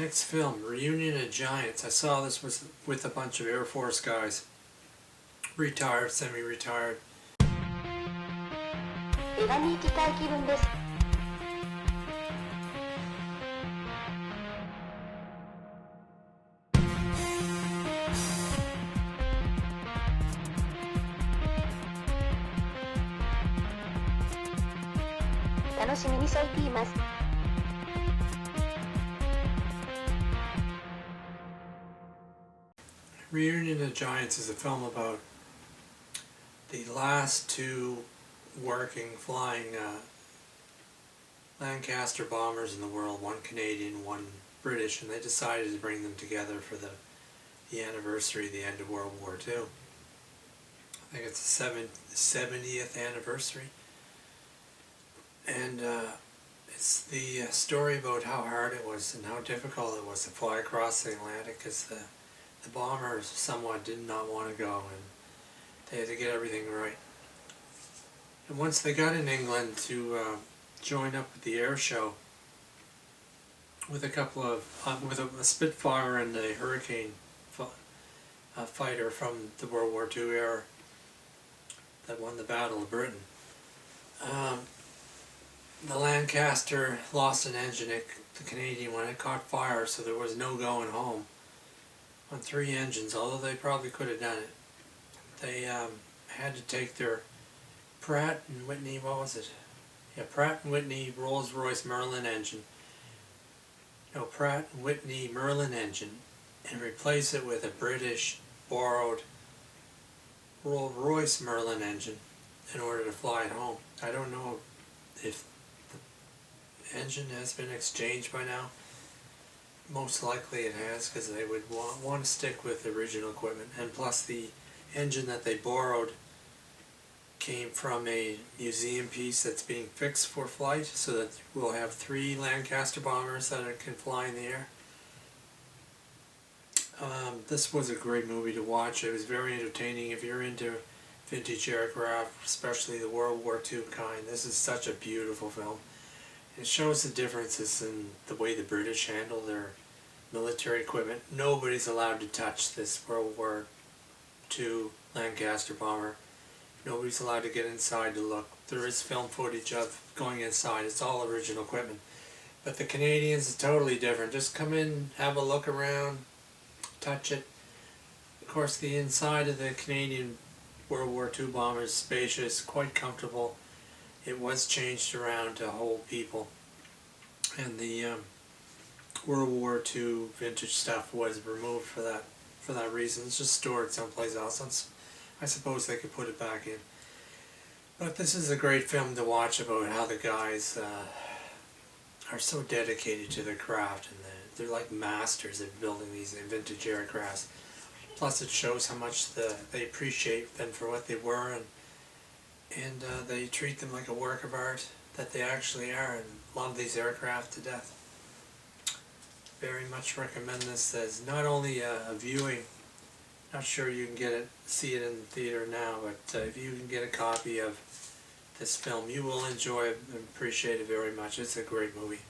Next film, Reunion of Giants. I saw this was with a bunch of Air Force guys. Retired, semi-retired. 映画に行きたい気分です。楽しみにしています。Reunion of Giants is a film about the last two working, flying Lancaster bombers in the world, one Canadian, one British, and they decided to bring them together for the anniversary of the end of World War II. I think it's the 70th anniversary. And it's the story about how hard it was and how difficult it was to fly across the Atlantic, because the bombers somewhat did not want to go, and they had to get everything right. And once they got in England to join up with the air show with a couple of with a Spitfire and a Hurricane fighter from the World War II era that won the Battle of Britain, the Lancaster lost an engine, the Canadian one. It caught fire, so there was no going home on 3 engines, although they probably could have done it. They had to take their Pratt & Whitney, what was it? Yeah, Pratt & Whitney Rolls-Royce Merlin engine. No, Pratt & Whitney Merlin engine, and replace it with a British borrowed Rolls-Royce Merlin engine in order to fly it home. I don't know if the engine has been exchanged by now. Most likely it has, because they would want to stick with the original equipment. And plus, the engine that they borrowed came from a museum piece that's being fixed for flight, so that we'll have 3 Lancaster bombers that can fly in the air. This was a great movie to watch. It was very entertaining. If you're into vintage aircraft, especially the World War II kind, this is such a beautiful film. It shows the differences in the way the British handle their military equipment. Nobody's allowed to touch this World War II Lancaster bomber. Nobody's allowed to get inside to look. There is film footage of going inside. It's all original equipment. But the Canadians is totally different. Just come in, have a look around, touch it. Of course, the inside of the Canadian World War II bomber is spacious, quite comfortable. It was changed around to hold people, and the World War II vintage stuff was removed for that reason. It's just stored someplace else. I suppose they could put it back in. But this is a great film to watch about how the guys are so dedicated to their craft, and they're like masters at building these vintage aircrafts. Plus, it shows how much they appreciate them for what they were, and they treat them like a work of art that they actually are, and love these aircraft to death. Very much recommend this as not only a viewing. Not sure you can see it in the theater now, but if you can get a copy of this film, you will enjoy it and appreciate it very much. It's a great movie.